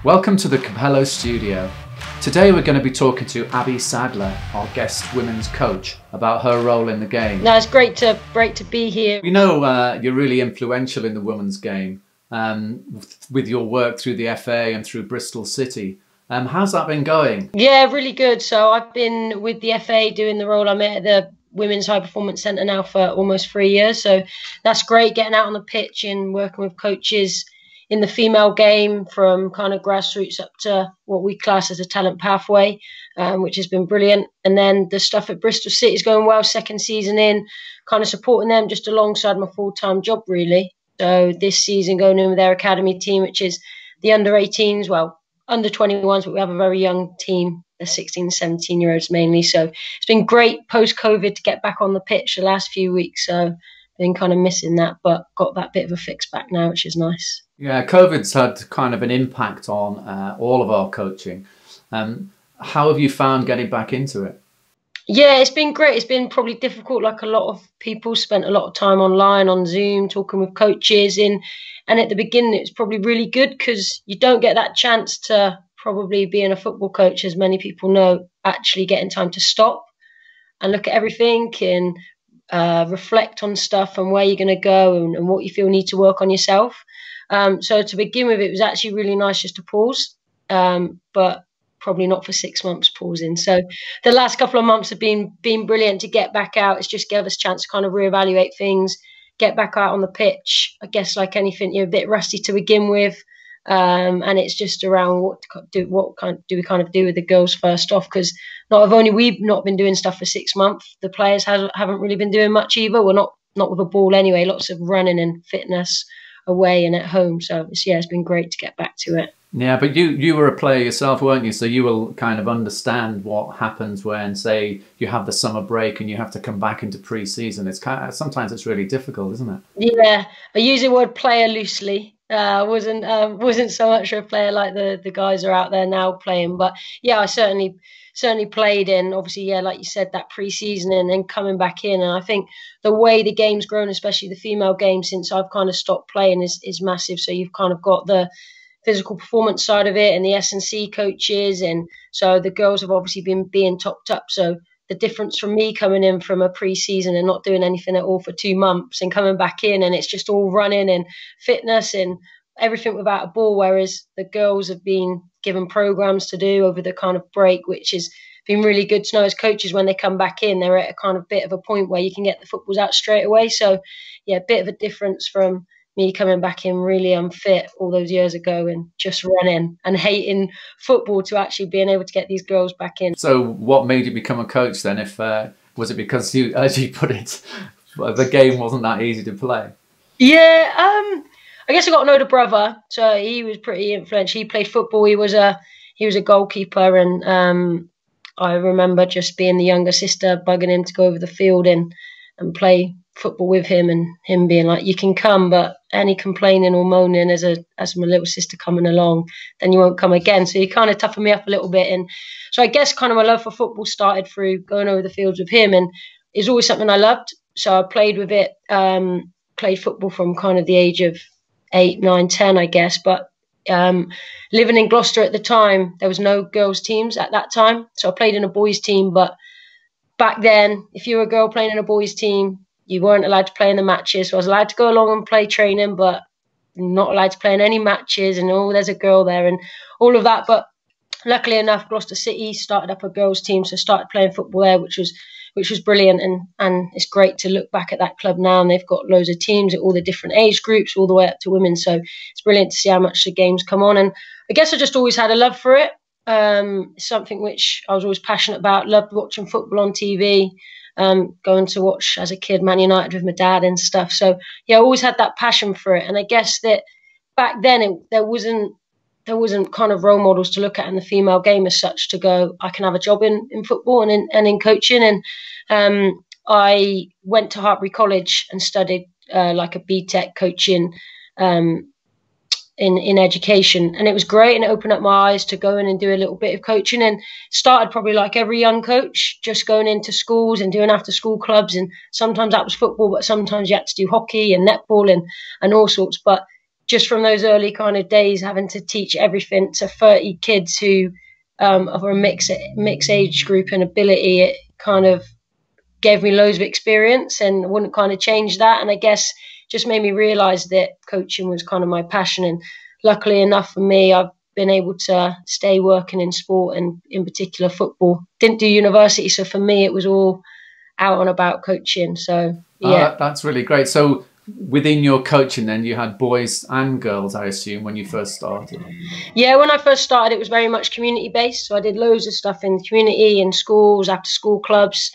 Welcome to the Cupello studio. Today we're going to be talking to Abbie Sadler, our guest women's coach, about her role in the game. No, it's great to be here. We know you're really influential in the women's game with your work through the FA and through Bristol City. How's that been going? Yeah, really good. So I've been with the FA doing the role I'm at the Women's High Performance Centre now for almost 3 years. So that's great, getting out on the pitch and working with coaches in the female game from kind of grassroots up to what we class as a talent pathway, which has been brilliant. And then the stuff at Bristol City is going well, second season in, kind of supporting them just alongside my full-time job, really. So this season going in with their academy team, which is the under-18s, well, under-21s, but we have a very young team, the 16 and 17-year-olds mainly. So it's been great post-COVID to get back on the pitch the last few weeks. So been kind of missing that, but got that bit of a fix back now, which is nice. Yeah, COVID's had kind of an impact on all of our coaching. How have you found getting back into it? Yeah, it's been great. It's been probably difficult, like a lot of people spent a lot of time online on Zoom talking with coaches and at the beginning it was probably really good because you don't get that chance to probably being a football coach, as many people know, actually getting time to stop and look at everything and reflect on stuff and where you're going to go and what you feel need to work on yourself. So to begin with, it was actually really nice just to pause, but probably not for 6 months pausing. So the last couple of months have been brilliant to get back out. It's just gave us a chance to kind of reevaluate things, get back out on the pitch. I guess like anything, you're a bit rusty to begin with. And it's just around what do we kind of do with the girls first off, because not only we've not been doing stuff for 6 months, the players haven't really been doing much either. We're not with a ball anyway, lots of running and fitness away and at home. So it's been great to get back to it. Yeah, but you were a player yourself, weren't you? So you will kind of understand what happens when, say, you have the summer break and you have to come back into pre-season. It's sometimes it's really difficult, isn't it? Yeah, I use the word player loosely. Wasn't so much a player like the guys are out there now playing, but yeah, I certainly played in, obviously, yeah, like you said, that pre-season and then coming back in. And I think the way the game's grown, especially the female game, since I've kind of stopped playing is massive. So you've kind of got the physical performance side of it and the S&C coaches, and so the girls have obviously been being topped up. So the difference from me coming in from a pre-season and not doing anything at all for 2 months and coming back in and it's just all running and fitness and everything without a ball, whereas the girls have been given programs to do over the kind of break, which has been really good to know as coaches when they come back in, they're at a kind of bit of a point where you can get the footballs out straight away. So yeah, a bit of a difference from me coming back in really unfit all those years ago and just running and hating football to actually being able to get these girls back in. So what made you become a coach then? If was it because you, as you put it, the game wasn't that easy to play? Yeah, I guess I got an older brother, so he was pretty influential. He played football. He was a goalkeeper, and I remember just being the younger sister, bugging him to go over the field and play football with him, and him being like, "You can come, but any complaining or moaning as my little sister coming along, then you won't come again." So he kind of toughened me up a little bit, and so I guess kind of my love for football started through going over the fields with him, and it's always something I loved. So I played with it, played football from kind of the age of 8, 9, 10, I guess. But living in Gloucester at the time, there was no girls' teams at that time. So I played in a boys' team. But back then, if you were a girl playing in a boys' team, you weren't allowed to play in the matches. So I was allowed to go along and play training, but not allowed to play in any matches. And there's a girl there and all of that. But luckily enough, Gloucester City started up a girls' team, so I started playing football there, which was brilliant, and it's great to look back at that club now, and they've got loads of teams at all the different age groups, all the way up to women. So it's brilliant to see how much the game's come on, and I guess I just always had a love for it. It's something which I was always passionate about. Loved watching football on TV, going to watch as a kid Man United with my dad and stuff. So yeah, I always had that passion for it, and I guess that back then there wasn't kind of role models to look at in the female game as such to go, I can have a job in football and in coaching. And I went to Hartbury College and studied like a BTEC coaching in education. And it was great, and it opened up my eyes to go in and do a little bit of coaching, and started probably like every young coach, just going into schools and doing after school clubs. And sometimes that was football, but sometimes you had to do hockey and netball and all sorts. But just from those early kind of days, having to teach everything to 30 kids who are a mixed age group and ability, it kind of gave me loads of experience and wouldn't kind of change that. And I guess just made me realise that coaching was kind of my passion. And luckily enough for me, I've been able to stay working in sport, and in particular football. Didn't do university, so for me it was all out and about coaching. So yeah, that's really great. So within your coaching then, you had boys and girls, I assume, when you first started? Yeah, when I first started, it was very much community based. So I did loads of stuff in the community, in schools, after school clubs,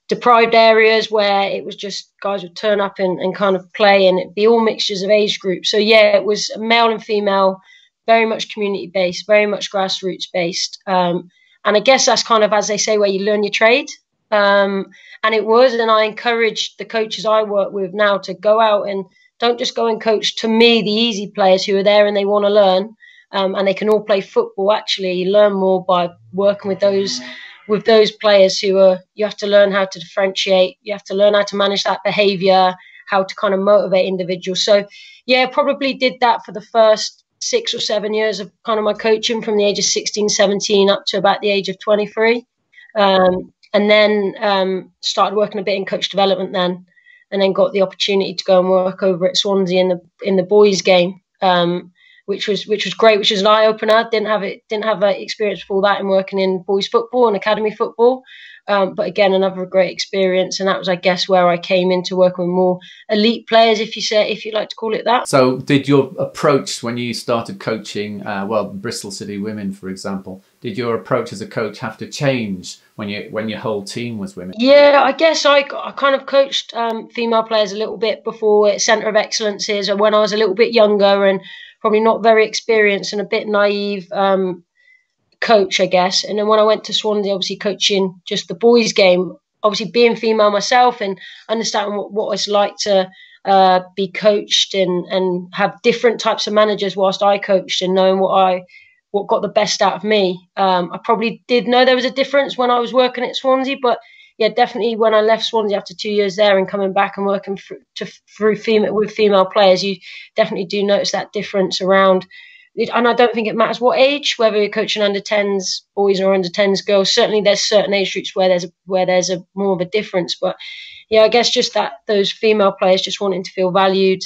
deprived areas where it was just guys would turn up and kind of play, and it'd be all mixtures of age groups. So yeah, it was male and female, very much community based, very much grassroots based. And I guess that's kind of, as they say, where you learn your trade. And it was, and I encourage the coaches I work with now to go out and don't just go and coach, to me, the easy players who are there and they want to learn, and they can all play football. Actually, you learn more by working with those players who are, you have to learn how to differentiate, you have to learn how to manage that behaviour, how to kind of motivate individuals. So yeah, probably did that for the first 6 or 7 years of kind of my coaching, from the age of 16, 17 up to about the age of 23. And then started working a bit in coach development then, and then got the opportunity to go and work over at Swansea in the boys game, which was great, which was an eye opener. Didn't have experience before that in working in boys football and academy football, but again, another great experience. And that was, I guess, where I came into working with more elite players, if you like to call it that. So did your approach when you started coaching, Bristol City women, for example, did your approach as a coach have to change when your whole team was women? Yeah, I guess I kind of coached female players a little bit before at Centre of Excellence or when I was a little bit younger and probably not very experienced and a bit naive coach, I guess. And then when I went to Swansea, obviously coaching just the boys game, obviously being female myself and understanding what it's like to be coached and have different types of managers whilst I coached, and knowing what got the best out of me. I probably did know there was a difference when I was working at Swansea, but yeah, definitely when I left Swansea after 2 years there and coming back and working with female players, you definitely do notice that difference around. And I don't think it matters what age, whether you're coaching under 10s boys or under 10s girls. Certainly, there's certain age groups where there's a more of a difference. But yeah, I guess just that those female players just wanting to feel valued.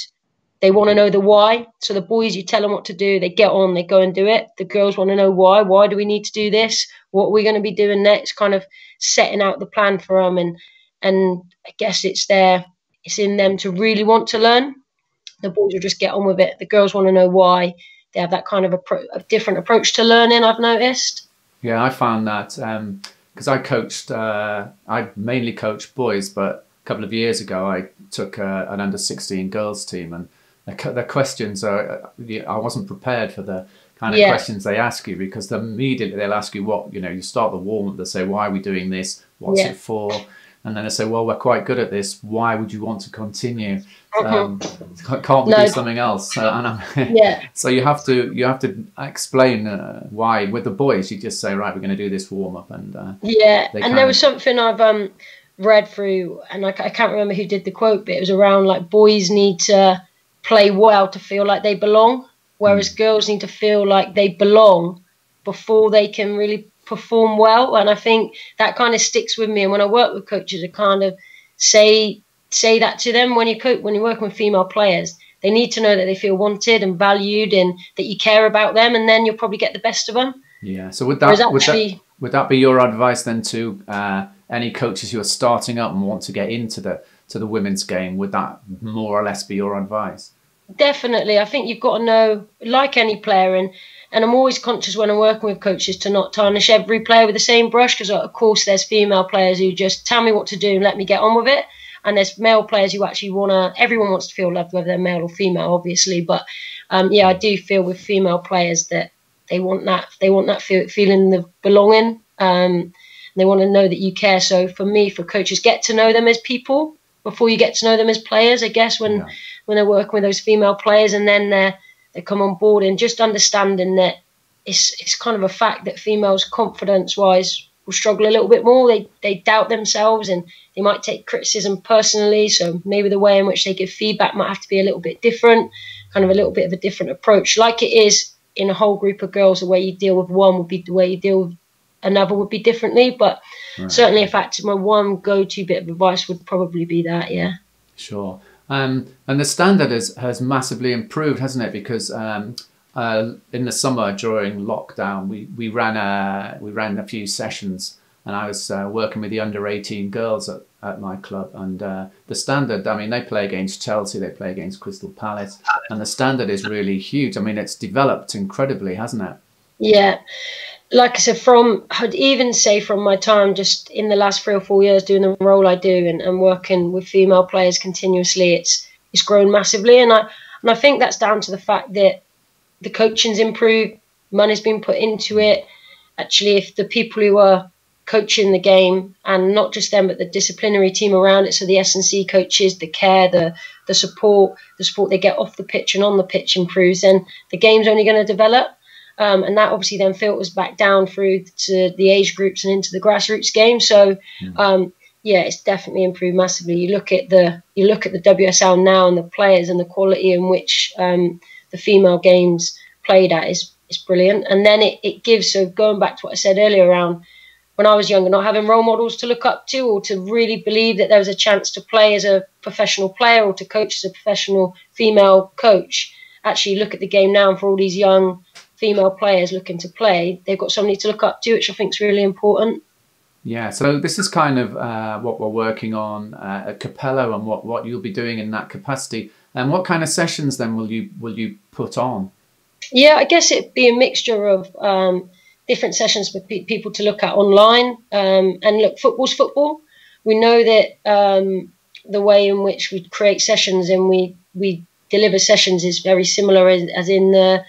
They want to know the why. So the boys, you tell them what to do, they get on, they go and do it. The girls want to know why. Why do we need to do this? What are we going to be doing next? Kind of setting out the plan for them. And I guess it's in them to really want to learn. The boys will just get on with it. The girls want to know why. They have that kind of a different approach to learning, I've noticed. Yeah, I found that because I mainly coached boys, but a couple of years ago I took an under-16 girls team, and the questions are, I wasn't prepared for the kind of questions they ask you, because immediately they'll ask you what, you start the warm-up, they'll say, why are we doing this? What's it for? And then they say, well, we're quite good at this. Why would you want to continue? Can't we do something else? So you have to explain why. With the boys, you just say, right, we're going to do this warm up, and there was something I've read through, and I can't remember who did the quote, but it was around like boys need to play well to feel like they belong, whereas girls need to feel like they belong before they can really perform well. And I think that kind of sticks with me. And when I work with coaches, I kind of say that to them. When you're working with female players, they need to know that they feel wanted and valued, and that you care about them, and then you'll probably get the best of them. Yeah. So would that be your advice then to any coaches who are starting up and want to get into the women's game? Would that more or less be your advice? Definitely. I think you've got to know, like any player, and I'm always conscious when I'm working with coaches to not tarnish every player with the same brush, because of course there's female players who just tell me what to do and let me get on with it, and there's male players who actually everyone wants to feel loved, whether they're male or female, obviously. But I do feel with female players that they want that feeling of belonging. They want to know that you care. So for me, for coaches, get to know them as people before you get to know them as players, I guess, when they're working with those female players, and then they come on board, and just understanding that it's kind of a fact that females, confidence-wise, will struggle a little bit more. They doubt themselves, and they might take criticism personally. So maybe the way in which they give feedback might have to be a little bit different. kind of a little bit of a different approach, like it is in a whole group of girls. The way you deal with one would be the way you deal with another would be differently, but certainly in fact my one go-to bit of advice would probably be that. Yeah, sure. And the standard has massively improved, hasn't it? Because in the summer during lockdown we ran a few sessions, and I was working with the under-18 girls at my club, and the standard, I mean, they play against Chelsea, they play against Crystal Palace, and the standard is really huge. I mean, it's developed incredibly, hasn't it? Yeah, like I said, I'd even say from my time just in the last 3 or 4 years doing the role I do and working with female players continuously, it's grown massively, and I think that's down to the fact that the coaching's improved, money's been put into it. Actually, if the people who are coaching the game, and not just them but the disciplinary team around it, so the S&C coaches, the care, the support they get off the pitch and on the pitch improves, then the game's only going to develop. And that obviously then filters back down through to the age groups and into the grassroots game. So, yeah, it's definitely improved massively. You look at the WSL now and the players and the quality in which the female games played at is brilliant. And then it gives, so going back to what I said earlier around when I was younger, not having role models to look up to or to really believe that there was a chance to play as a professional player or to coach as a professional female coach. Actually look at the game now, and for all these young female players looking to play, they've got somebody to look up to, which I think is really important. Yeah, so this is kind of what we're working on at Cupello, and what you'll be doing in that capacity. And what kind of sessions then will you put on? Yeah, I guess it'd be a mixture of different sessions for people to look at online. And look, football's football. We know that the way in which we create sessions and we deliver sessions is very similar as in the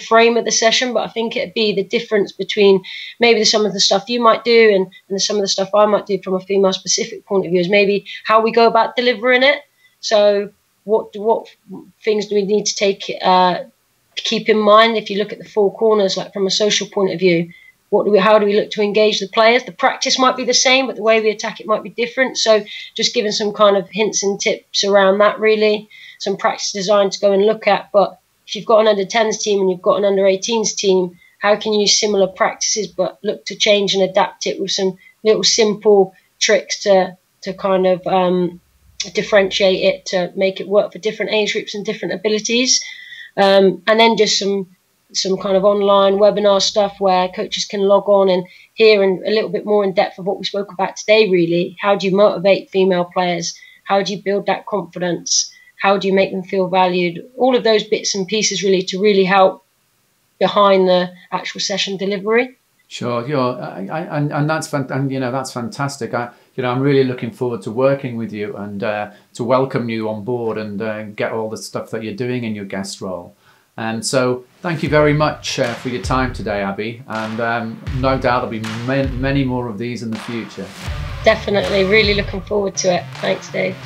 frame of the session, but I think it'd be the difference between maybe some of the stuff you might do and some of the stuff I might do from a female specific point of view is maybe how we go about delivering it. So what things do we need to keep in mind if you look at the four corners, like from a social point of view? How do we look to engage the players? The practice might be the same, but the way we attack it might be different. So just giving some kind of hints and tips around that, really. Some practice design to go and look at. But if you've got an under-10s team and you've got an under-18s team, how can you use similar practices but look to change and adapt it with some little simple tricks to kind of differentiate it, to make it work for different age groups and different abilities. And then just some kind of online webinar stuff where coaches can log on and hear a little bit more in depth of what we spoke about today, really. How do you motivate female players? How do you build that confidence? How do you make them feel valued? All of those bits and pieces really to really help behind the actual session delivery. Sure, and that's that's fantastic. I'm really looking forward to working with you and to welcome you on board and get all the stuff that you're doing in your guest role. And so, thank you very much for your time today, Abbie. And no doubt there'll be many more of these in the future. Definitely, really looking forward to it. Thanks, Dave.